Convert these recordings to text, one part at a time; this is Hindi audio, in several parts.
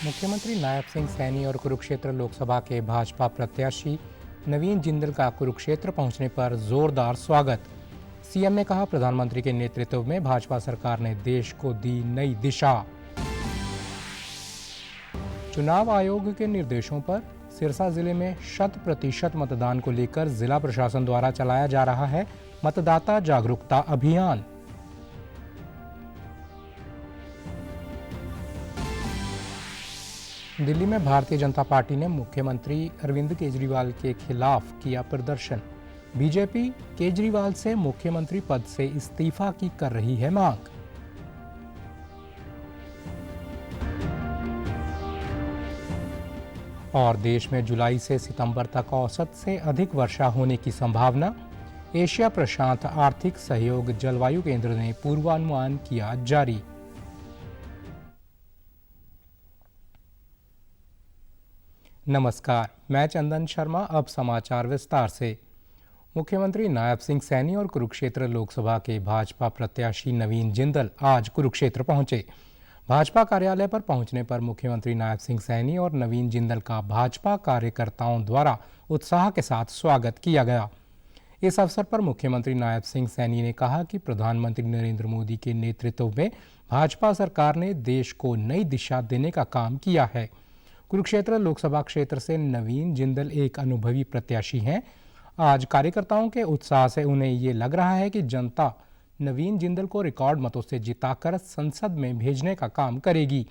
मुख्यमंत्री नायब सिंह सैनी और कुरुक्षेत्र लोकसभा के भाजपा प्रत्याशी नवीन जिंदल का कुरुक्षेत्र पहुंचने पर जोरदार स्वागत। सीएम ने कहा, प्रधानमंत्री के नेतृत्व में भाजपा सरकार ने देश को दी नई दिशा। चुनाव आयोग के निर्देशों पर सिरसा जिले में 100% मतदान को लेकर जिला प्रशासन द्वारा चलाया जा रहा है मतदाता जागरूकता अभियान। दिल्ली में भारतीय जनता पार्टी ने मुख्यमंत्री अरविंद केजरीवाल के खिलाफ किया प्रदर्शन। बीजेपी केजरीवाल से मुख्यमंत्री पद से इस्तीफा की कर रही है मांग। और देश में जुलाई से सितंबर तक औसत से अधिक वर्षा होने की संभावना। एशिया प्रशांत आर्थिक सहयोग जलवायु केंद्र ने पूर्वानुमान किया जारी। नमस्कार, मैं चंदन शर्मा। अब समाचार विस्तार से। मुख्यमंत्री नायब सिंह सैनी और कुरुक्षेत्र लोकसभा के भाजपा प्रत्याशी नवीन जिंदल आज कुरुक्षेत्र पहुंचे। भाजपा कार्यालय पर पहुंचने पर मुख्यमंत्री नायब सिंह सैनी और नवीन जिंदल का भाजपा कार्यकर्ताओं द्वारा उत्साह के साथ स्वागत किया गया। इस अवसर पर मुख्यमंत्री नायब सिंह सैनी ने कहा कि प्रधानमंत्री नरेंद्र मोदी के नेतृत्व में भाजपा सरकार ने देश को नई दिशा देने का काम किया है। कुरुक्षेत्र लोकसभा क्षेत्र से नवीन जिंदल एक अनुभवी प्रत्याशी हैं। आज कार्यकर्ताओं के उत्साह से उन्हें ये लग रहा है कि जनता नवीन जिंदल को रिकॉर्ड मतों से जिताकर संसद में भेजने का काम करेगी।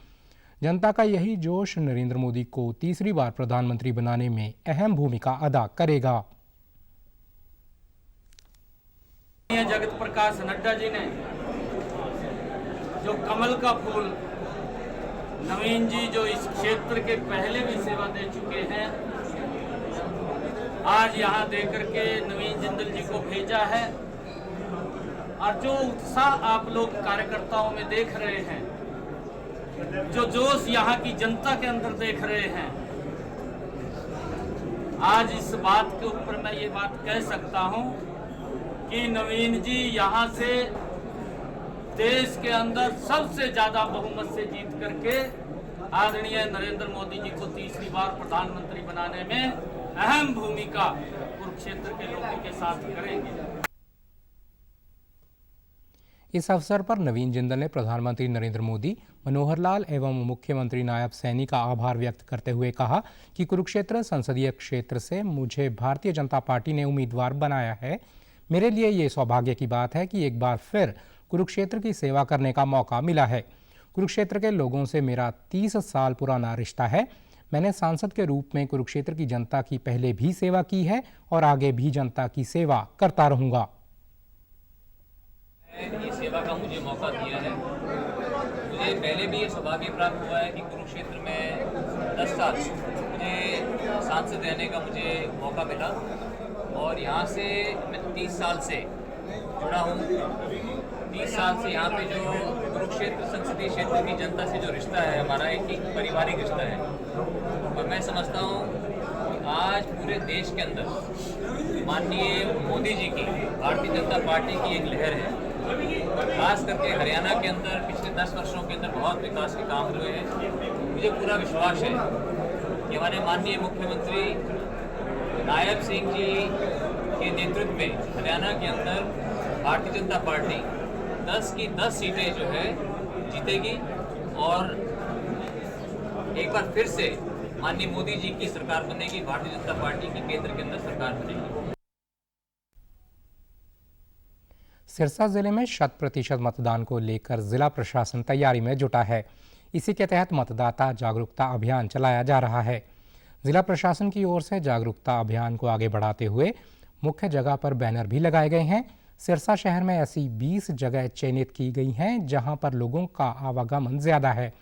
जनता का यही जोश नरेंद्र मोदी को तीसरी बार प्रधानमंत्री बनाने में अहम भूमिका अदा करेगा। जगत प्रकाश नड्डा जी ने जो कमल का फूल, नवीन जी जो इस क्षेत्र के पहले भी सेवा दे चुके हैं, आज यहाँ देकर के नवीन जिंदल जी को भेजा है। और जो उत्साह आप लोग कार्यकर्ताओं में देख रहे हैं, जो जोश यहाँ की जनता के अंदर देख रहे हैं, आज इस बात के ऊपर मैं ये बात कह सकता हूँ कि नवीन जी यहाँ से देश के अंदर सबसे ज्यादा बहुमत से जीत करके आदरणीय नरेंद्र मोदी जी को तीसरी बार प्रधानमंत्री बनाने में अहम भूमिका कुरुक्षेत्र के लोगों के साथ करेंगे। इस अवसर पर नवीन जिंदल ने प्रधानमंत्री नरेंद्र मोदी, मनोहर लाल एवं मुख्यमंत्री नायब सैनी का आभार व्यक्त करते हुए कहा कि कुरुक्षेत्र संसदीय क्षेत्र से मुझे भारतीय जनता पार्टी ने उम्मीदवार बनाया है। मेरे लिए ये सौभाग्य की बात है कि एक बार फिर कुरुक्षेत्र की सेवा करने का मौका मिला है। कुरुक्षेत्र के लोगों से मेरा 30 साल पुराना रिश्ता है। मैंने सांसद के रूप में कुरुक्षेत्र की जनता की पहले भी सेवा की है और आगे भी जनता की सेवा करता रहूंगा। ये सेवा का मुझे मौका दिया है। मुझे पहले भी ये सौभाग्य प्राप्त हुआ है कि कुरुक्षेत्र में 10 साल मुझे सांसद रहने का मुझे मौका मिला और यहाँ से मैं 30 साल से जुड़ा हूँ। 30 साल से यहाँ पे जो कुरुक्षेत्र संसदीय क्षेत्र की जनता से जो रिश्ता है हमारा, एक पारिवारिक रिश्ता है। और मैं समझता हूँ कि आज पूरे देश के अंदर माननीय मोदी जी की भारतीय जनता पार्टी की एक लहर है। और खास करके हरियाणा के अंदर पिछले 10 वर्षों के अंदर बहुत विकास के काम हुए हैं। मुझे पूरा विश्वास है कि हमारे माननीय मुख्यमंत्री नायब सिंह जी के नेतृत्व में हरियाणा के अंदर भारतीय जनता पार्टी 10 की 10 सीटें जो है जीतेगी और एक बार फिर से माननीय मोदी जी की सरकार बनेगी। भारतीय जनता पार्टी की केंद्र के अंदर सरकार बनेगी। सिरसा जिले में 100% मतदान को लेकर जिला प्रशासन तैयारी में जुटा है। इसी के तहत मतदाता जागरूकता अभियान चलाया जा रहा है। जिला प्रशासन की ओर से जागरूकता अभियान को आगे बढ़ाते हुए मुख्य जगह पर बैनर भी लगाए गए हैं। सिरसा शहर में ऐसी 20 जगह चयनित की गई हैं जहां पर लोगों का आवागमन ज्यादा है।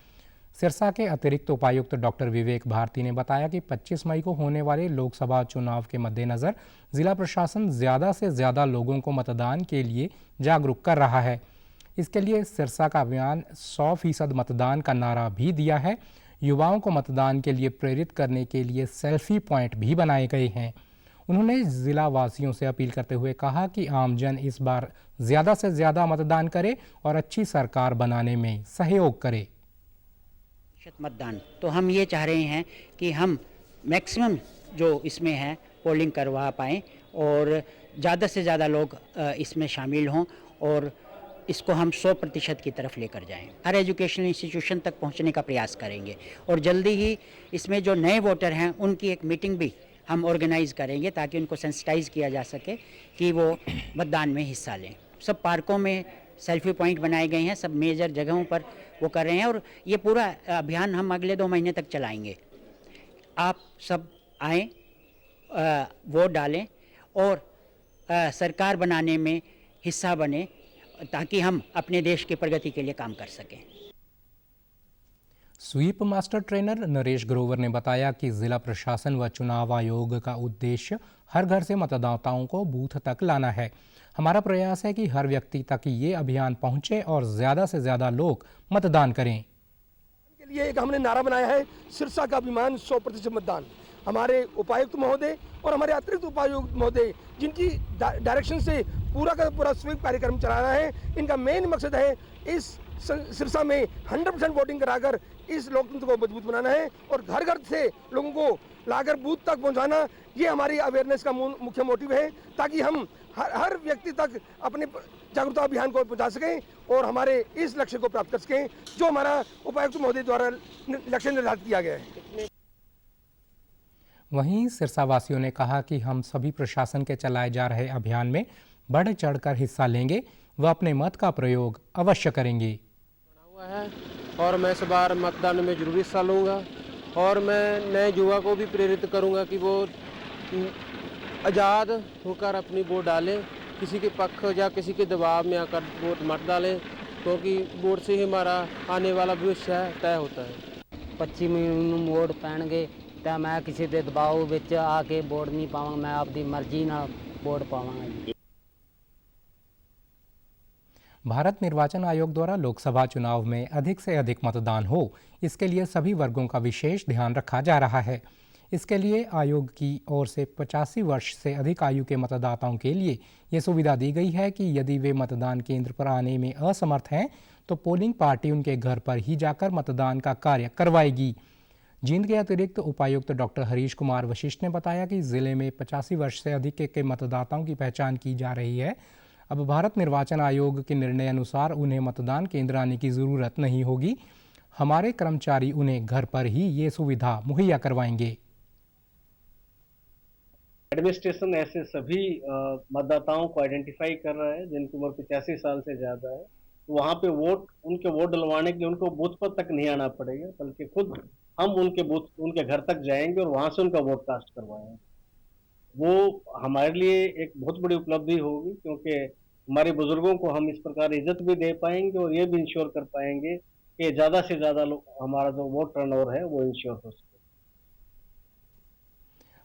सिरसा के अतिरिक्त उपायुक्त डॉक्टर विवेक भारती ने बताया कि 25 मई को होने वाले लोकसभा चुनाव के मद्देनजर जिला प्रशासन ज़्यादा से ज़्यादा लोगों को मतदान के लिए जागरूक कर रहा है। इसके लिए सिरसा का अभियान 100% मतदान का नारा भी दिया है। युवाओं को मतदान के लिए प्रेरित करने के लिए सेल्फी पॉइंट भी बनाए गए हैं। उन्होंने जिला वासियों से अपील करते हुए कहा कि आमजन इस बार ज़्यादा से ज़्यादा मतदान करे और अच्छी सरकार बनाने में सहयोग करे। मतदान, तो हम ये चाह रहे हैं कि हम मैक्सिमम जो इसमें है पोलिंग करवा पाएँ और ज़्यादा से ज़्यादा लोग इसमें शामिल हों और इसको हम 100% की तरफ लेकर जाएं। हर एजुकेशनल इंस्टीट्यूशन तक पहुंचने का प्रयास करेंगे और जल्दी ही इसमें जो नए वोटर हैं उनकी एक मीटिंग भी हम ऑर्गेनाइज करेंगे ताकि उनको सेंसिटाइज किया जा सके कि वो मतदान में हिस्सा लें। सब पार्कों में सेल्फी पॉइंट बनाए गए हैं, सब मेजर जगहों पर वो कर रहे हैं और ये पूरा अभियान हम अगले 2 महीने तक चलाएंगे। आप सब आएँ, वोट डालें और सरकार बनाने में हिस्सा बने ताकि हम अपने देश की प्रगति के लिए काम कर सकें। SVEEP master trainer Naresh Grover ने बताया कि जिला प्रशासन व चुनाव आयोग का उद्देश्य हर घर से मतदाताओं को बूथ तक लाना है। हमारा प्रयास है कि हर व्यक्ति तक ये अभियान पहुंचे और ज्यादा से ज्यादा लोग मतदान करें। के लिए एक हमने नारा बनाया है, सिरसा का अभिमान 100% मतदान। हमारे उपायुक्त महोदय और हमारे अतिरिक्त उपायुक्त महोदय जिनकी डायरेक्शन से पूरा का पूरा स्वीप कार्यक्रम चला रहा है, इनका मेन मकसद है इस सिरसा में 100% वोटिंग कराकर इस लोकतंत्र को मजबूत बनाना है और घर घर से लोगों को लाकर बूथ तक पहुंचाना। ये हमारी अवेयरनेस का मुख्य मोटिव है ताकि हम हर व्यक्ति तक अपने जागरूकता अभियान को पहुंचा सकें और हमारे इस लक्ष्य को प्राप्त कर सकें जो हमारा उपायुक्त महोदय द्वारा लक्ष्य निर्धारित किया गया है। वहीं सिरसा वासियों ने कहा कि हम सभी प्रशासन के चलाए जा रहे अभियान में बढ़ चढ़कर हिस्सा लेंगे व अपने मत का प्रयोग अवश्य करेंगे। और मैं इस बार मतदान में जरूर हिस्सा लूँगा और मैं नए युवा को भी प्रेरित करूँगा कि वो आज़ाद होकर अपनी वोट डालें, किसी के पक्ष या किसी के दबाव में आकर वोट मत डालें, क्योंकि वोट से ही हमारा आने वाला भविष्य तय होता है। 25 ਨੂੰ ਵੋਟ ਪੈਣਗੇ ਤਾਂ ਮੈਂ ਕਿਸੇ ਦੇ ਦਬਾਅ ਵਿੱਚ ਆ ਕੇ ਵੋਟ ਨਹੀਂ ਪਾਵਾਂਗਾ, ਮੈਂ ਆਪਦੀ ਮਰਜ਼ੀ ਨਾਲ ਵੋਟ ਪਾਵਾਂਗਾ ਜੀ। भारत निर्वाचन आयोग द्वारा लोकसभा चुनाव में अधिक से अधिक मतदान हो, इसके लिए सभी वर्गों का विशेष ध्यान रखा जा रहा है। इसके लिए आयोग की ओर से 85 वर्ष से अधिक आयु के मतदाताओं के लिए ये सुविधा दी गई है कि यदि वे मतदान केंद्र पर आने में असमर्थ हैं तो पोलिंग पार्टी उनके घर पर ही जाकर मतदान का कार्य करवाएगी। जींद के अतिरिक्त उपायुक्त डॉक्टर हरीश कुमार वशिष्ठ ने बताया कि जिले में 85 वर्ष से अधिक के मतदाताओं की पहचान की जा रही है। अब भारत निर्वाचन आयोग के निर्णय अनुसार उन्हें मतदान केंद्र आने की ज़रूरत नहीं होगी। हमारे कर्मचारी उन्हें घर पर ही ये सुविधा मुहैया करवाएंगे। एडमिनिस्ट्रेशन ऐसे सभी मतदाताओं को आइडेंटिफाई कर रहा है जिनकी उम्र 85 साल से ज़्यादा है। वहाँ पे उनके वोट डलवाने के लिए उनको बूथ पर तक नहीं आना पड़ेगा, बल्कि खुद हम उनके घर तक जाएंगे और वहाँ से उनका वोट कास्ट करवाएंगे। वो हमारे लिए एक बहुत बड़ी उपलब्धि होगी क्योंकि हमारे बुजुर्गों को हम इस प्रकार इज्जत भी दे पाएंगे और ये भी इंश्योर कर पाएंगे कि ज़्यादा से ज़्यादा हमारा जो वोट टर्नओवर है वो इंश्योर हो सके।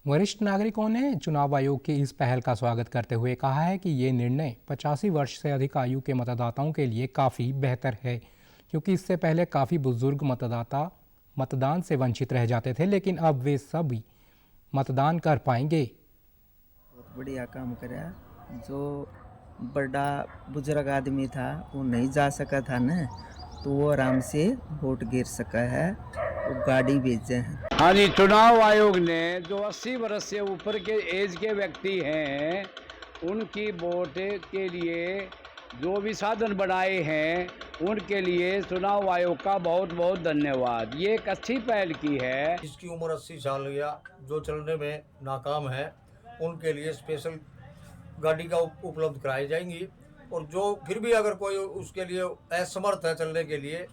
वरिष्ठ नागरिकों ने चुनाव आयोग की इस पहल का स्वागत करते हुए कहा है कि ये निर्णय 85 वर्ष से अधिक आयु के मतदाताओं के लिए काफ़ी बेहतर है, क्योंकि इससे पहले काफ़ी बुजुर्ग मतदाता मतदान से वंचित रह जाते थे, लेकिन अब वे सभी मतदान कर पाएंगे। बहुत बढ़िया काम कराया। जो बड़ा बुजुर्ग आदमी था वो नहीं जा सका था ना, तो वो आराम से वोट गिर सका है, वो गाड़ी भेजे हैं। हाँ जी, चुनाव आयोग ने जो 80 वर्ष से ऊपर के एज के व्यक्ति हैं उनकी वोट के लिए जो भी साधन बनाए हैं उनके लिए चुनाव आयोग का बहुत बहुत धन्यवाद। ये एक अच्छी पहल की है। जिसकी उम्र 80 साल या जो चलने में नाकाम है उनके लिए स्पेशल गाड़ी का उपलब्ध कराई जाएंगी और जो फिर भी अगर कोई उसके लिए असमर्थ है चलने के लिए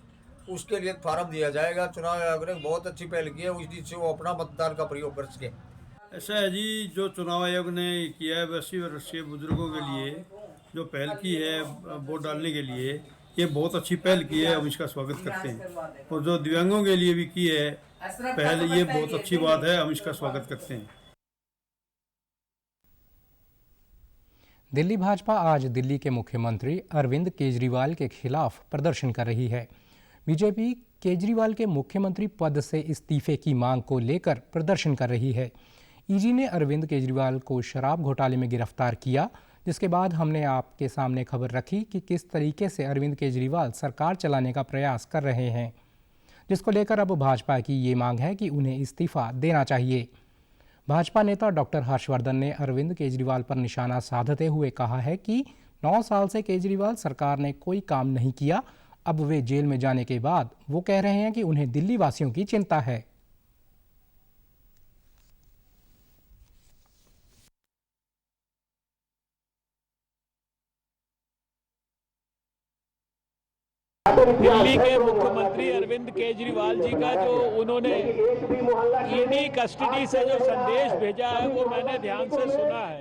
उसके लिए फार्म दिया जाएगा। चुनाव आयोग ने बहुत अच्छी पहल की है, उससे वो अपना मतदान का प्रयोग कर सके। ऐसा है जी, जो चुनाव आयोग ने किया है 80 वर्षीय बुजुर्गों के लिए जो पहल की है वोट डालने के लिए, ये बहुत अच्छी पहल की है, हम इसका स्वागत करते हैं। और जो दिव्यांगों के लिए भी की है पहल, ये बहुत अच्छी बात है, हम इसका स्वागत करते हैं। दिल्ली भाजपा आज दिल्ली के मुख्यमंत्री अरविंद केजरीवाल के खिलाफ प्रदर्शन कर रही है। बीजेपी केजरीवाल के मुख्यमंत्री पद से इस्तीफे की मांग को लेकर प्रदर्शन कर रही है। ईडी ने अरविंद केजरीवाल को शराब घोटाले में गिरफ्तार किया, जिसके बाद हमने आपके सामने खबर रखी कि किस तरीके से अरविंद केजरीवाल सरकार चलाने का प्रयास कर रहे हैं। जिसको लेकर अब भाजपा की ये मांग है कि उन्हें इस्तीफा देना चाहिए। भाजपा नेता डॉक्टर हर्षवर्धन ने अरविंद केजरीवाल पर निशाना साधते हुए कहा है कि 9 साल से केजरीवाल सरकार ने कोई काम नहीं किया। अब वे जेल में जाने के बाद वो कह रहे हैं कि उन्हें दिल्ली वासियों की चिंता है। दिल्ली के मुख्यमंत्री अरविंद केजरीवाल जी का जो उन्होंने ईडी कस्टडी से जो संदेश भेजा है वो मैंने ध्यान से सुना है।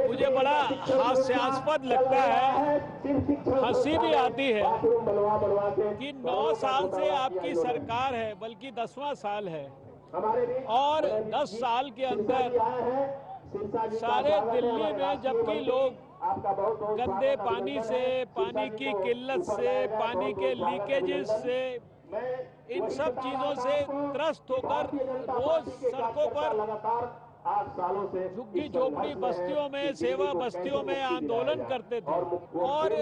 मुझे बड़ा हास्यास्पद लगता है, हंसी भी आती है कि 9 साल से आपकी सरकार है, बल्कि 10वां साल है, और 10 साल के अंदर सारे दिल्ली में जबकि लोग गंदे पानी से, पानी की किल्लत से, पानी के लीकेजेस से, इन सब चीजों से त्रस्त होकर रोज सड़कों पर झुग्गी झोपड़ी बस्तियों में, सेवा बस्तियों में आंदोलन करते थे, और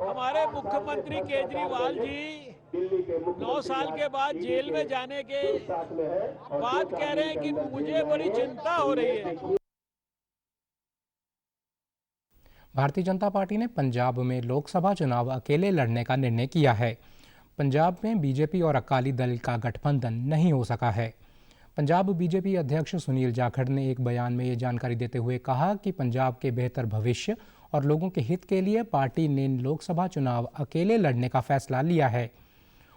हमारे मुख्यमंत्री केजरीवाल जी 9 साल के बाद जेल में जाने के बाद कह रहे हैं कि मुझे बड़ी चिंता हो रही है। भारतीय जनता पार्टी ने पंजाब में लोकसभा चुनाव अकेले लड़ने का निर्णय किया है। पंजाब में बीजेपी और अकाली दल का गठबंधन नहीं हो सका है। पंजाब बीजेपी अध्यक्ष सुनील जाखड़ ने एक बयान में ये जानकारी देते हुए कहा कि पंजाब के बेहतर भविष्य और लोगों के हित के लिए पार्टी ने लोकसभा चुनाव अकेले लड़ने का फैसला लिया है।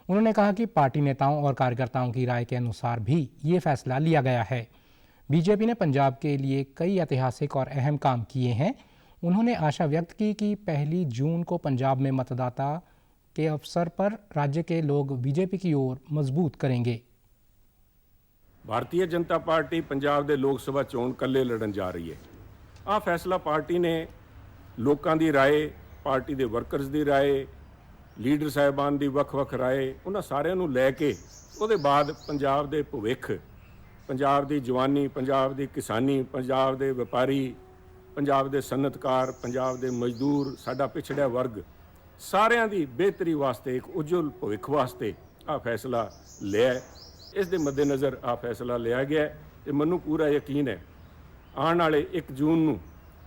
उन्होंने कहा कि पार्टी नेताओं और कार्यकर्ताओं की राय के अनुसार भी ये फैसला लिया गया है। बीजेपी ने पंजाब के लिए कई ऐतिहासिक और अहम काम किए हैं। उन्होंने आशा व्यक्त की कि 1 जून को पंजाब में मतदाता के अवसर पर राज्य के लोग बीजेपी की ओर मजबूत करेंगे। भारतीय जनता पार्टी पंजाब ਦੇ ਲੋਕ ਸਭਾ ਚੋਣ ਕੱਲੇ ਲੜਨ ਜਾ ਰਹੀ ਹੈ। ਆ ਫੈਸਲਾ ਪਾਰਟੀ ਨੇ ਲੋਕਾਂ ਦੀ ਰਾਏ, ਪਾਰਟੀ ਦੇ ਵਰਕਰਸ ਦੀ ਰਾਏ, ਲੀਡਰ ਸਾਹਿਬਾਨ ਦੀ ਵੱਖ-ਵੱਖ ਰਾਏ, ਉਹਨਾਂ ਸਾਰਿਆਂ ਨੂੰ ਲੈ ਕੇ ਉਹਦੇ ਬਾਅਦ ਪੰਜਾਬ ਦੇ ਭਵਿੱਖ, ਪੰਜਾਬ ਦੀ ਜਵਾਨੀ, ਪੰਜਾਬ ਦੀ ਕਿਸਾਨੀ, ਪੰਜਾਬ ਦੇ ਵਪਾਰੀ, ਪੰਜਾਬ ਦੇ ਸਨਅਤਕਾਰ, ਪੰਜਾਬ ਦੇ ਮਜ਼ਦੂਰ, ਸਾਡਾ ਪਿਛੜਿਆ ਵਰਗ, ਸਾਰਿਆਂ ਦੀ ਬਿਹਤਰੀ ਵਾਸਤੇ, ਇੱਕ ਉਜਵਲ ਭਵਿੱਖ ਵਾਸਤੇ ਆ ਫੈਸਲਾ ਲਿਆ। ਇਸ ਦੇ ਮੱਦੇਨਜ਼ਰ ਆ ਫੈਸਲਾ ਲਿਆ ਗਿਆ ਤੇ ਮੈਨੂੰ ਪੂਰਾ ਯਕੀਨ ਹੈ ਆਉਣ ਵਾਲੇ 1 ਜੂਨ ਨੂੰ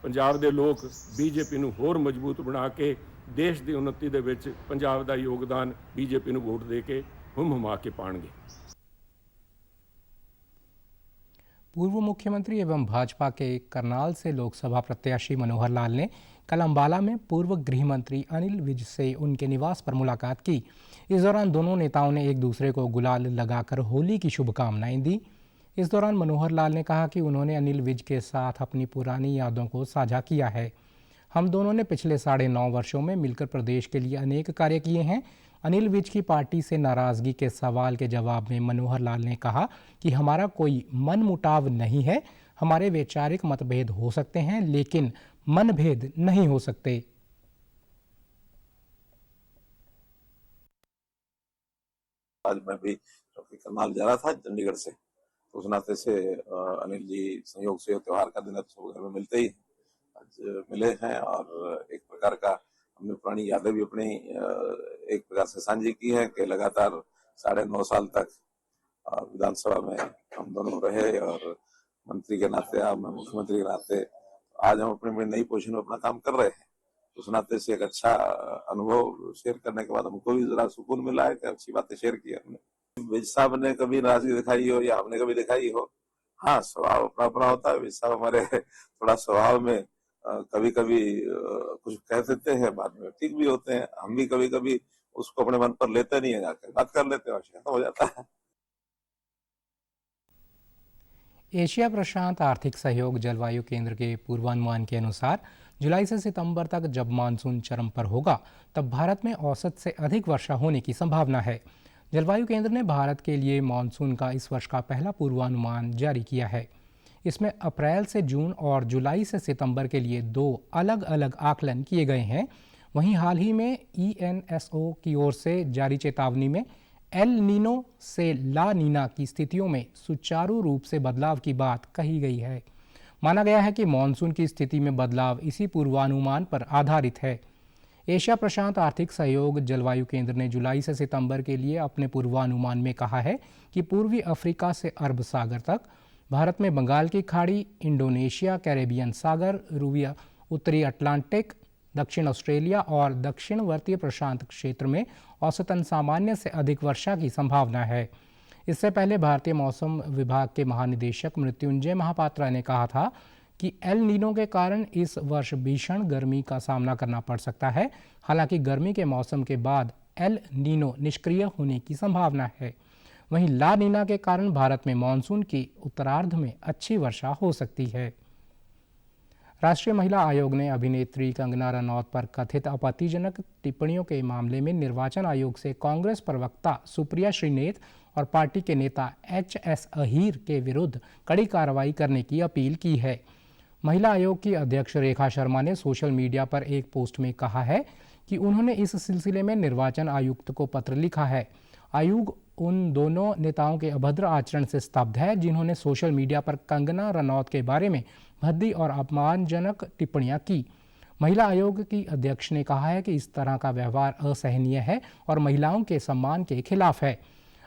ਪੰਜਾਬ ਦੇ ਲੋਕ ਬੀਜੇਪੀ ਨੂੰ ਹੋਰ ਮਜ਼ਬੂਤ ਬਣਾ ਕੇ ਦੇਸ਼ ਦੀ ਉન્નਤੀ ਦੇ ਵਿੱਚ ਪੰਜਾਬ ਦਾ ਯੋਗਦਾਨ ਬੀਜੇਪੀ ਨੂੰ ਵੋਟ ਦੇ ਕੇ ਹੁਮ-ਹੁਮਾ ਕੇ ਪਾਣਗੇ। पूर्व मुख्यमंत्री एवं भाजपा के करनाल से लोकसभा प्रत्याशी मनोहर लाल ने कल अम्बाला में पूर्व गृह मंत्री अनिल विज से उनके निवास पर मुलाकात की। इस दौरान दोनों नेताओं ने एक दूसरे को गुलाल लगाकर होली की शुभकामनाएं दी। इस दौरान मनोहर लाल ने कहा कि उन्होंने अनिल विज के साथ अपनी पुरानी यादों को साझा किया है। हम दोनों ने पिछले 9.5 वर्षों में मिलकर प्रदेश के लिए अनेक कार्य किए हैं। अनिल विज की पार्टी से नाराजगी के सवाल के जवाब में मनोहर लाल ने कहा कि हमारा कोई मनमुटाव नहीं है। हमारे वैचारिक मतभेद हो सकते हैं, लेकिन मनभेद नहीं हो सकते। आज मैं भी करनाल जा रहा था चंडीगढ़ से, तो उस नाते से अनिल जी संयोग से त्योहार का दिन घर में मिलते ही आज मिले हैं और एक प्रकार का हमने पुरानी यादें भी अपनी एक प्रकार से साझी की है कि लगातार 9.5 साल तक विधानसभा में हम दोनों रहे और मंत्री के नाते, मैं मुख्यमंत्री के नाते आज हम अपनी नई पोजीशन में अपना काम कर रहे हैं। उस नाते से एक अच्छा अनुभव शेयर करने के बाद हमको भी जरा सुकून मिला है कि अच्छी बातें शेयर की हमने। विज साहब ने कभी नाराजगी दिखाई हो या हमने कभी दिखाई हो, हाँ, स्वभाव अपना अपना होता है। विज साहब हमारे थोड़ा स्वभाव में कभी कभी कुछ कह देते हैं, बाद में ठीक भी होते हैं। हम भी कभी कभी उसको अपने मन पर लेते नहीं है, जाकर बात कर लेते हैं और खत्म हो जाता है। एशिया प्रशांत आर्थिक सहयोग जलवायु केंद्र के पूर्वानुमान के अनुसार जुलाई से सितंबर तक जब मानसून चरम पर होगा तब भारत में औसत से अधिक वर्षा होने की संभावना है। जलवायु केंद्र ने भारत के लिए मानसून का इस वर्ष का पहला पूर्वानुमान जारी किया है। इसमें अप्रैल से जून और जुलाई से सितंबर के लिए 2 अलग अलग आकलन किए गए हैं। वहीं हाल ही में ENSO की ओर से जारी चेतावनी में एल नीनो से ला नीना की स्थितियों में सुचारू रूप से बदलाव की बात कही गई है। माना गया है कि मानसून की स्थिति में बदलाव इसी पूर्वानुमान पर आधारित है। एशिया प्रशांत आर्थिक सहयोग जलवायु केंद्र ने जुलाई से सितंबर के लिए अपने पूर्वानुमान में कहा है कि पूर्वी अफ्रीका से अरब सागर तक, भारत में बंगाल की खाड़ी, इंडोनेशिया, कैरेबियन सागर, रूबिया, उत्तरी अटलांटिक, दक्षिण ऑस्ट्रेलिया और दक्षिणवर्तीय प्रशांत क्षेत्र में औसतन सामान्य से अधिक वर्षा की संभावना है। इससे पहले भारतीय मौसम विभाग के महानिदेशक मृत्युंजय महापात्रा ने कहा था कि एल नीनो के कारण इस वर्ष भीषण गर्मी का सामना करना पड़ सकता है। हालांकि गर्मी के मौसम के बाद एल नीनो निष्क्रिय होने की संभावना है। वहीं ला नीना के कारण भारत में मानसून के उत्तरार्ध में अच्छी वर्षा हो सकती है। राष्ट्रीय महिला आयोग ने अभिनेत्री कंगना रनौत पर कथित आपत्तिजनक टिप्पणियों के मामले में निर्वाचन आयोग से कांग्रेस प्रवक्ता सुप्रिया श्रीनेत और पार्टी के नेता एच.एस. अहीर के विरुद्ध कड़ी कार्रवाई करने की अपील की है। महिला आयोग की अध्यक्ष रेखा शर्मा ने सोशल मीडिया पर एक पोस्ट में कहा है कि उन्होंने इस सिलसिले में निर्वाचन आयुक्त को पत्र लिखा है। आयोग उन दोनों नेताओं के अभद्र आचरण से स्तब्ध है जिन्होंने सोशल मीडिया पर कंगना रनौत के बारे में भद्दी और अपमानजनक टिप्पणियां की। महिला आयोग की अध्यक्ष ने कहा है कि इस तरह का व्यवहार असहनीय है और महिलाओं के सम्मान के खिलाफ है।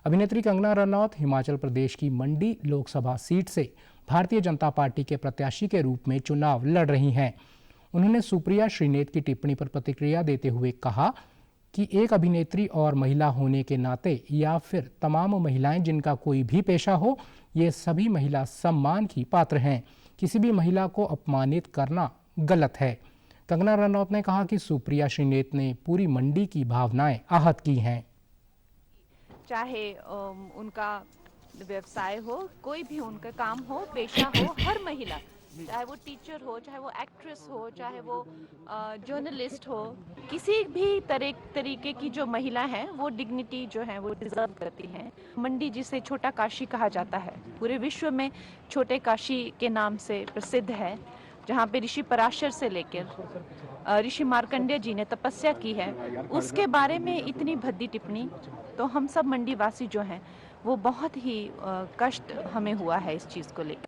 अभिनेत्री कंगना रनौत हिमाचल प्रदेश की मंडी लोकसभा सीट से भारतीय जनता पार्टी के प्रत्याशी के रूप में चुनाव लड़ रही हैं। उन्होंने सुप्रिया श्रीनेत की टिप्पणी पर प्रतिक्रिया देते हुए कहा कि एक अभिनेत्री और महिला होने के नाते या फिर तमाम महिलाएं जिनका कोई भी पेशा हो, ये सभी महिला सम्मान की पात्र हैं। किसी भी महिला को अपमानित करना गलत है। कंगना रनौत ने कहा कि सुप्रिया श्रीनेत ने पूरी मंडी की भावनाएं आहत की हैं। चाहे उनका व्यवसाय हो, कोई भी उनका काम हो, पेशा हो, हर महिला, चाहे वो टीचर हो, चाहे वो एक्ट्रेस हो, चाहे वो जर्नलिस्ट हो, किसी भी तरीके की जो महिला है वो डिग्निटी जो है वो डिजर्व करती हैं। मंडी जिसे छोटा काशी कहा जाता है, पूरे विश्व में छोटे काशी के नाम से प्रसिद्ध है, जहाँ पे ऋषि पराशर से लेकर ऋषि मार्कंडेय जी ने तपस्या की है। उसके बारे में इतनी भद्दी टिप्पणी, तो हम सब मंडी वासी जो हैं वो बहुत ही कष्ट हमें हुआ है इस चीज़ को लेकर।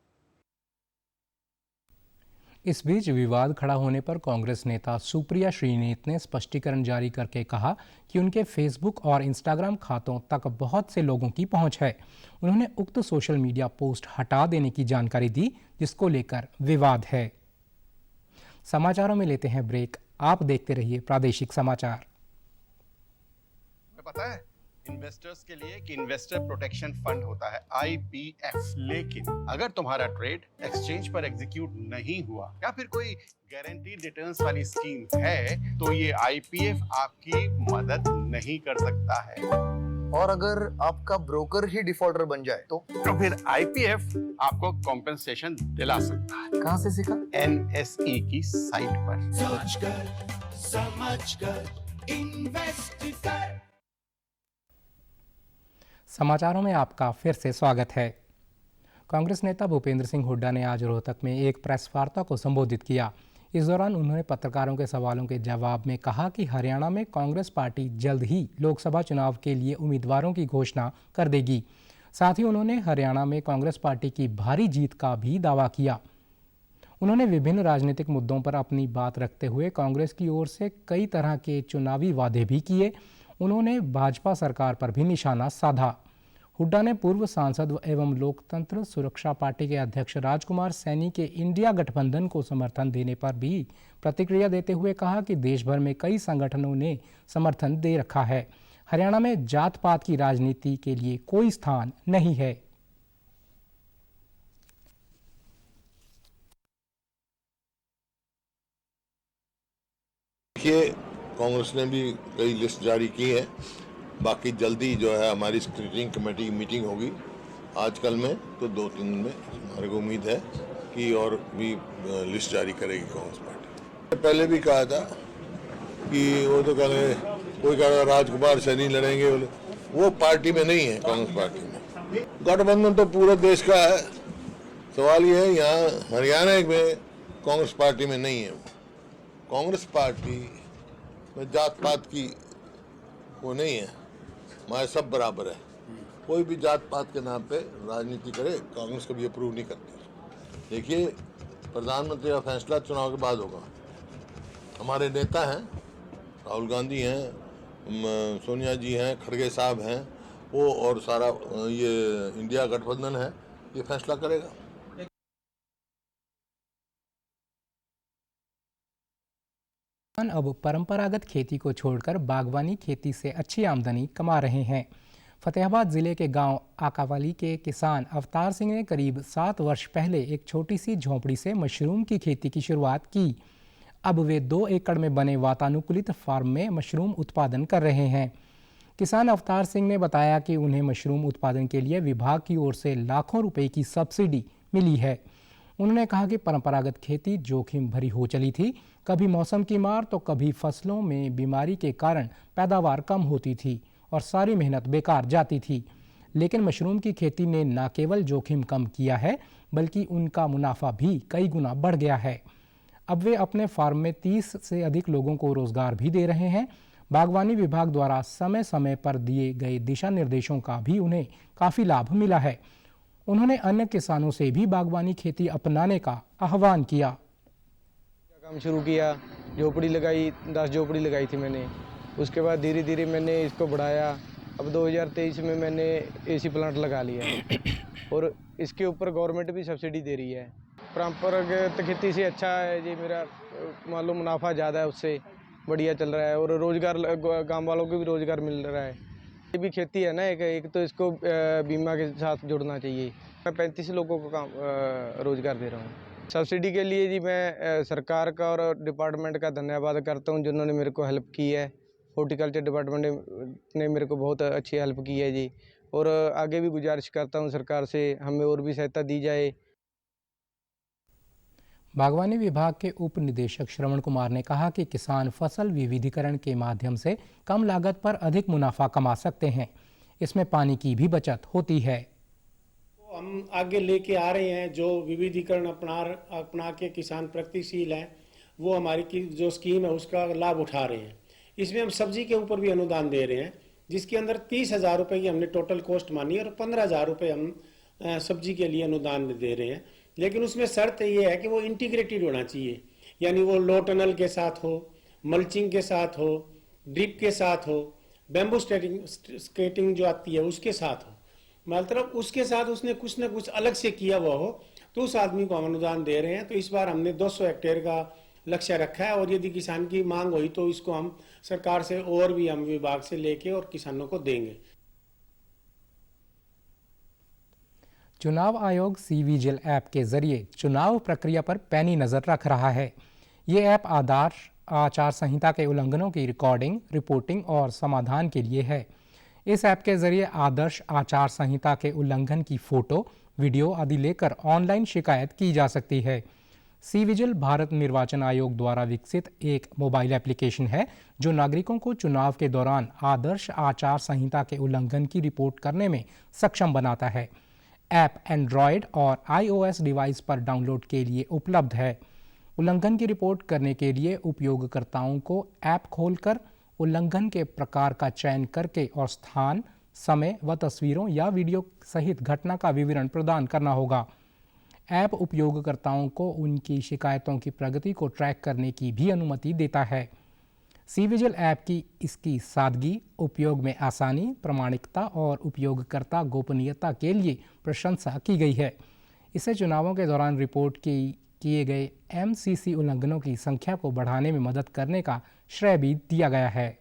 इस बीच विवाद खड़ा होने पर कांग्रेस नेता सुप्रिया श्रीनेत ने स्पष्टीकरण जारी करके कहा कि उनके फेसबुक और इंस्टाग्राम खातों तक बहुत से लोगों की पहुंच है। उन्होंने उक्त सोशल मीडिया पोस्ट हटा देने की जानकारी दी, जिसको लेकर विवाद है। समाचारों में लेते हैं ब्रेक। आप देखते रहिए प्रादेशिक समाचार। पता है इन्वेस्टर्स के लिए कि इन्वेस्टर प्रोटेक्शन फंड होता है IPF, लेकिन अगर तुम्हारा ट्रेड एक्सचेंज पर एग्जीक्यूट नहीं हुआ या फिर कोई गारंटीड रिटर्न्स वाली स्कीम है तो ये IPF आपकी मदद नहीं कर सकता है। और अगर आपका ब्रोकर ही डिफॉल्टर बन जाए तो फिर IPF आपको कॉम्पेंसेशन दिला सकता है। कहाँ से सीखा? NSE की साइट पर। सोचकर समझकर इन्वेस्ट कर। समाचारों में आपका फिर से स्वागत है। कांग्रेस नेता भूपेंद्र सिंह हुड्डा ने आज रोहतक में एक प्रेस वार्ता को संबोधित किया। इस दौरान उन्होंने पत्रकारों के सवालों के जवाब में कहा कि हरियाणा में कांग्रेस पार्टी जल्द ही लोकसभा चुनाव के लिए उम्मीदवारों की घोषणा कर देगी। साथ ही उन्होंने हरियाणा में कांग्रेस पार्टी की भारी जीत का भी दावा किया। उन्होंने विभिन्न राजनीतिक मुद्दों पर अपनी बात रखते हुए कांग्रेस की ओर से कई तरह के चुनावी वादे भी किए। उन्होंने भाजपा सरकार पर भी निशाना साधा। हुड्डा ने पूर्व सांसद एवं लोकतंत्र सुरक्षा पार्टी के अध्यक्ष राजकुमार सैनी के इंडिया गठबंधन को समर्थन देने पर भी प्रतिक्रिया देते हुए कहा कि देश भर में कई संगठनों ने समर्थन दे रखा है। हरियाणा में जात पात की राजनीति के लिए कोई स्थान नहीं है। देखिए, कांग्रेस ने भी कई लिस्ट जारी की है। बाकी जल्दी जो है हमारी स्क्रूटनिंग कमेटी की मीटिंग होगी आजकल में, तो 2-3 दिन में हमारे को उम्मीद है कि और भी लिस्ट जारी करेगी कांग्रेस पार्टी। पहले भी कहा था कि वो तो कह रहे, कोई कह रहा राजकुमार सैनी लड़ेंगे, वो पार्टी में नहीं है। कांग्रेस पार्टी में गठबंधन तो पूरे देश का है। सवाल ये है यहाँ हरियाणा में कांग्रेस पार्टी में नहीं है। कांग्रेस पार्टी में जात पात की वो नहीं है, हमारे सब बराबर है। कोई भी जात पात के नाम पे राजनीति करे, कांग्रेस कभी अप्रूव नहीं करती। देखिए, प्रधानमंत्री का फैसला चुनाव के बाद होगा। हमारे नेता हैं राहुल गांधी हैं, सोनिया जी हैं, खड़गे साहब हैं, वो और सारा ये इंडिया गठबंधन है, ये फैसला करेगा। अब परंपरागत खेती को छोड़कर बागवानी खेती से अच्छी आमदनी कमा रहे हैं। फतेहाबाद जिले के गांव आकावाली के किसान अवतार सिंह ने करीब 7 वर्ष पहले एक छोटी सी झोंपड़ी से मशरूम की खेती की शुरुआत की। अब वे 2 एकड़ में बने वातानुकूलित फार्म में मशरूम उत्पादन कर रहे हैं। किसान अवतार सिंह ने बताया कि उन्हें मशरूम उत्पादन के लिए विभाग की ओर से लाखों रुपए की सब्सिडी मिली है। उन्होंने कहा कि परंपरागत खेती जोखिम भरी हो चली थी, कभी मौसम की मार तो कभी फसलों में बीमारी के कारण पैदावार कम होती थी और सारी मेहनत बेकार जाती थी। लेकिन मशरूम की खेती ने न केवल जोखिम कम किया है बल्कि उनका मुनाफा भी कई गुना बढ़ गया है। अब वे अपने फार्म में 30 से अधिक लोगों को रोजगार भी दे रहे हैं। बागवानी विभाग द्वारा समय समय पर दिए गए दिशा निर्देशों का भी उन्हें काफ़ी लाभ मिला है। उन्होंने अन्य किसानों से भी बागवानी खेती अपनाने का आह्वान किया। काम शुरू किया, झोपड़ी लगाई, 10 झोपड़ी लगाई थी मैंने। उसके बाद धीरे धीरे मैंने इसको बढ़ाया। अब 2023 में मैंने एसी प्लांट लगा लिया और इसके ऊपर गवर्नमेंट भी सब्सिडी दे रही है। परंपरागत खेती से अच्छा है जी, मेरा मान लो मुनाफा ज़्यादा है, उससे बढ़िया चल रहा है और रोज़गार गांव वालों को भी रोज़गार मिल रहा है। ये भी खेती है ना, एक तो इसको बीमा के साथ जोड़ना चाहिए। मैं 35 लोगों को काम रोज़गार दे रहा हूँ। सब्सिडी के लिए जी मैं सरकार का और डिपार्टमेंट का धन्यवाद करता हूँ जिन्होंने मेरे को हेल्प की है। हॉर्टिकल्चर डिपार्टमेंट ने मेरे को बहुत अच्छी हेल्प की है जी, और आगे भी गुजारिश करता हूँ सरकार से हमें और भी सहायता दी जाए। बागवानी विभाग के उप निदेशक श्रवण कुमार ने कहा कि किसान फसल विविधीकरण के माध्यम से कम लागत पर अधिक मुनाफा कमा सकते हैं। इसमें पानी की भी बचत होती है। हम आगे लेके आ रहे हैं, जो विविधीकरण अपना के किसान प्रगतिशील हैं, वो हमारी की जो स्कीम है उसका लाभ उठा रहे हैं। इसमें हम सब्जी के ऊपर भी अनुदान दे रहे हैं, जिसके अंदर 30,000 रुपये की हमने टोटल कॉस्ट मानी है और 15,000 रुपये हम सब्जी के लिए अनुदान दे रहे हैं। लेकिन उसमें शर्त ये है कि वो इंटीग्रेटेड होना चाहिए, यानी वो लो टनल के साथ हो, मल्चिंग के साथ हो, ड्रिप के साथ हो, बैम्बू स्केटिंग जो आती है उसके साथ हो, मतलब उसके साथ उसने कुछ ना कुछ अलग से किया हुआ हो, तो उस आदमी को हम अनुदान दे रहे हैं। तो इस बार हमने 200 हेक्टेयर का लक्ष्य रखा है और यदि किसान की मांग हुई तो इसको हम सरकार से और भी हम विभाग से लेके और किसानों को देंगे। चुनाव आयोग सी विजिल ऐप के जरिए चुनाव प्रक्रिया पर पैनी नज़र रख रहा है। ये ऐप आदर्श आचार संहिता के उल्लंघनों की रिकॉर्डिंग, रिपोर्टिंग और समाधान के लिए है। इस ऐप के जरिए आदर्श आचार संहिता के उल्लंघन की फोटो, वीडियो आदि लेकर ऑनलाइन शिकायत की जा सकती है। सी विजिल भारत निर्वाचन आयोग द्वारा विकसित एक मोबाइल एप्लीकेशन है जो नागरिकों को चुनाव के दौरान आदर्श आचार संहिता के उल्लंघन की रिपोर्ट करने में सक्षम बनाता है। ऐप एंड्रॉयड और iOS डिवाइस पर डाउनलोड के लिए उपलब्ध है। उल्लंघन की रिपोर्ट करने के लिए उपयोगकर्ताओं को ऐप खोलकर उल्लंघन के प्रकार का चयन करके और स्थान, समय व तस्वीरों या वीडियो सहित घटना का विवरण प्रदान करना होगा। ऐप उपयोगकर्ताओं को उनकी शिकायतों की प्रगति को ट्रैक करने की भी अनुमति देता है। सी विजिल ऐप की इसकी सादगी, उपयोग में आसानी, प्रामाणिकता और उपयोगकर्ता गोपनीयता के लिए प्रशंसा की गई है। इसे चुनावों के दौरान रिपोर्ट किए गए MCC उल्लंघनों की संख्या को बढ़ाने में मदद करने का श्रेय भी दिया गया है।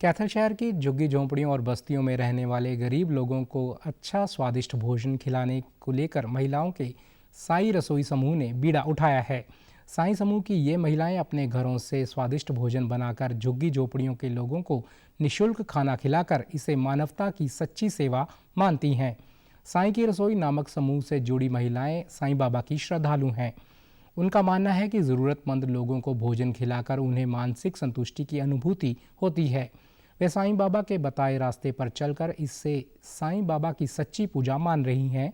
कैथल शहर की झुग्गी झोंपड़ियों और बस्तियों में रहने वाले गरीब लोगों को अच्छा स्वादिष्ट भोजन खिलाने को लेकर महिलाओं के साई रसोई समूह ने बीड़ा उठाया है। साई समूह की ये महिलाएं अपने घरों से स्वादिष्ट भोजन बनाकर झुग्गी झोंपड़ियों के लोगों को निःशुल्क खाना खिलाकर इसे मानवता की सच्ची सेवा मानती हैं। साईं की रसोई नामक समूह से जुड़ी महिलाएं साईं बाबा की श्रद्धालु हैं। उनका मानना है कि ज़रूरतमंद लोगों को भोजन खिलाकर उन्हें मानसिक संतुष्टि की अनुभूति होती है। वे साईं बाबा के बताए रास्ते पर चलकर इससे साईं बाबा की सच्ची पूजा मान रही हैं।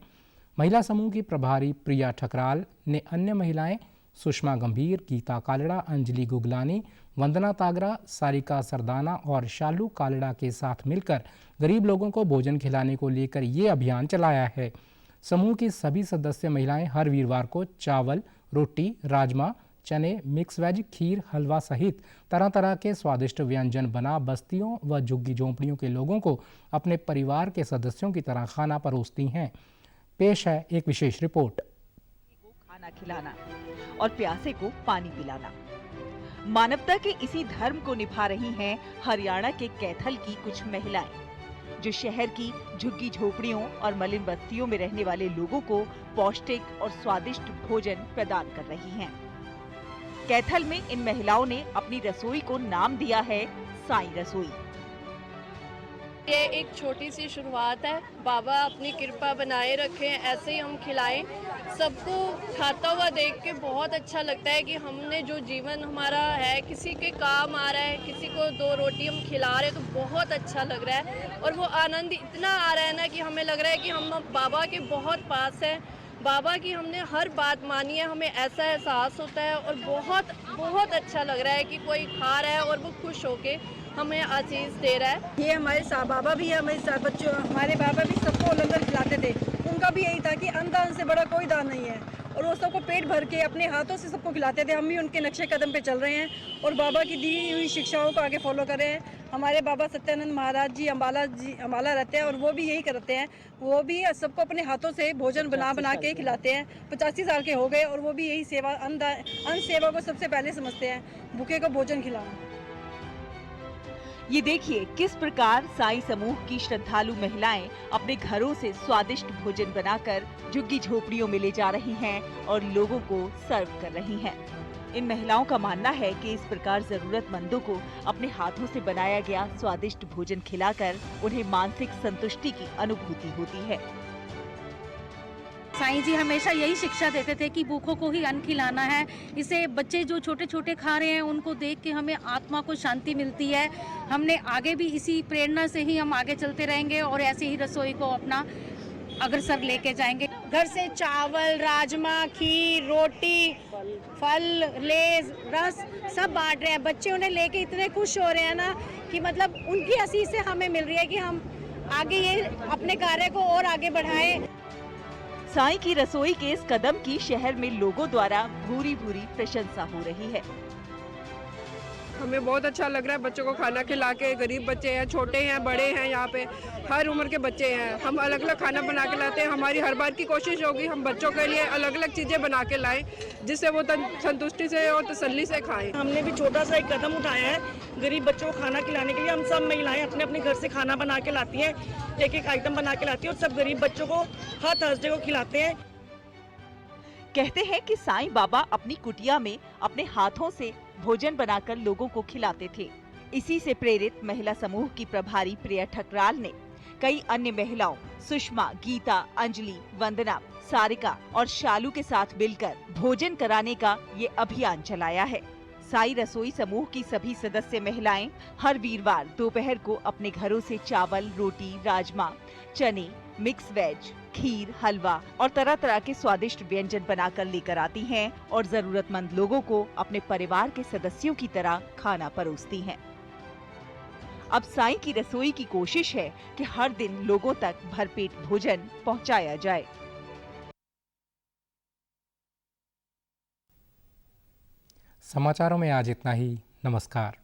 महिला समूह की प्रभारी प्रिया ठकराल ने अन्य महिलाएं सुषमा गंभीर, गीता कालड़ा, अंजलि गुगलानी, वंदना तागरा, सारिका सरदाना और शालू कालड़ा के साथ मिलकर गरीब लोगों को भोजन खिलाने को लेकर ये अभियान चलाया है। समूह की सभी सदस्य महिलाएं हर वीरवार को चावल, रोटी, राजमा, चने, मिक्स वेज, खीर, हलवा सहित तरह तरह के स्वादिष्ट व्यंजन बना बस्तियों व झुग्गी झोंपड़ियों के लोगों को अपने परिवार के सदस्यों की तरह खाना परोसती हैं। पेश है एक विशेष रिपोर्ट। खाना खिलाना और प्यासे को पानी पिलाना, मानवता के इसी धर्म को निभा रही हैं हरियाणा के कैथल की कुछ महिलाएं, जो शहर की झुग्गी झोपड़ियों और मलिन बस्तियों में रहने वाले लोगों को पौष्टिक और स्वादिष्ट भोजन प्रदान कर रही हैं। कैथल में इन महिलाओं ने अपनी रसोई को नाम दिया है साईं रसोई। ये एक छोटी सी शुरुआत है, बाबा अपनी कृपा बनाए रखें, ऐसे ही हम खिलाएं। सबको खाता हुआ देख के बहुत अच्छा लगता है कि हमने जो जीवन हमारा है किसी के काम आ रहा है, किसी को 2 रोटी हम खिला रहे हैं, तो बहुत अच्छा लग रहा है। और वो आनंद इतना आ रहा है ना कि हमें लग रहा है कि हम बाबा के बहुत पास हैं, बाबा की हमने हर बात मानी है, हमें ऐसा एहसास होता है और बहुत बहुत अच्छा लग रहा है कि कोई खा रहा है और वो खुश होके हमें आशीष दे रहा है। ये हमारे साथ बाबा भी है, हमारे साथ बच्चों, हमारे बाबा भी सबको लंगर खिलाते थे। उनका भी यही था कि अन्नदान से बड़ा कोई दान नहीं है, और वो सबको पेट भर के अपने हाथों से सबको खिलाते थे। हम भी उनके नक्शे कदम पे चल रहे हैं और बाबा की दी हुई शिक्षाओं को आगे फॉलो कर रहे हैं। हमारे बाबा सत्यानंद महाराज जी अम्बाला रहते हैं और वो भी यही करते हैं। वो भी सबको अपने हाथों से भोजन बना के खिलाते हैं। 85 साल के हो गए और वो भी यही सेवा, अन्न सेवा को सबसे पहले समझते हैं, भूखे को भोजन खिलाना। ये देखिए किस प्रकार साईं समूह की श्रद्धालु महिलाएं अपने घरों से स्वादिष्ट भोजन बनाकर झुग्गी झोपड़ियों में ले जा रही हैं और लोगों को सर्व कर रही हैं। इन महिलाओं का मानना है कि इस प्रकार जरूरतमंदों को अपने हाथों से बनाया गया स्वादिष्ट भोजन खिलाकर उन्हें मानसिक संतुष्टि की अनुभूति होती है। साईं जी हमेशा यही शिक्षा देते थे कि भूखों को ही अन्न खिलाना है। इसे बच्चे जो छोटे छोटे खा रहे हैं उनको देख के हमें आत्मा को शांति मिलती है। हमने आगे भी इसी प्रेरणा से ही हम आगे चलते रहेंगे और ऐसे ही रसोई को अपना अग्रसर लेके जाएंगे। घर से चावल, राजमा, खीर, रोटी, फल, लेज, रस सब बांट रहे हैं। बच्चे उन्हें लेके इतने खुश हो रहे हैं ना कि मतलब उनकी आशीष से हमें मिल रही है कि हम आगे ये अपने कार्य को और आगे बढ़ाएं। साईं की रसोई के इस कदम की शहर में लोगों द्वारा भूरी भूरी प्रशंसा हो रही है। हमें बहुत अच्छा लग रहा है बच्चों को खाना खिला के। गरीब बच्चे हैं, छोटे हैं, बड़े हैं, यहाँ पे हर उम्र के बच्चे हैं। हम अलग अलग खाना बना के लाते हैं। हमारी हर बार की कोशिश होगी हम बच्चों के लिए अलग अलग चीज़ें बना के लाएं जिससे वो संतुष्टि से और तसल्ली से खाएं। हमने भी छोटा सा एक कदम उठाया है गरीब बच्चों को खाना खिलाने के लिए। हम सब महिलाएं अपने अपने घर से खाना बना के लाती हैं, एक एक आइटम बना के लाती हैं और सब गरीब बच्चों को हर थर्सडे को खिलाते हैं। कहते हैं कि साईं बाबा अपनी कुटिया में अपने हाथों से भोजन बनाकर लोगों को खिलाते थे। इसी से प्रेरित महिला समूह की प्रभारी प्रिया ठकराल ने कई अन्य महिलाओं सुषमा, गीता, अंजलि, वंदना, सारिका और शालू के साथ मिलकर भोजन कराने का ये अभियान चलाया है। साईं रसोई समूह की सभी सदस्य महिलाएं हर वीरवार दोपहर को अपने घरों से चावल, रोटी, राजमा, चने, मिक्स वेज, खीर, हलवा और तरह तरह के स्वादिष्ट व्यंजन बनाकर लेकर आती हैं और जरूरतमंद लोगों को अपने परिवार के सदस्यों की तरह खाना परोसती हैं। अब साईं की रसोई की कोशिश है कि हर दिन लोगों तक भरपेट भोजन पहुंचाया जाए। समाचारों में आज इतना ही। नमस्कार।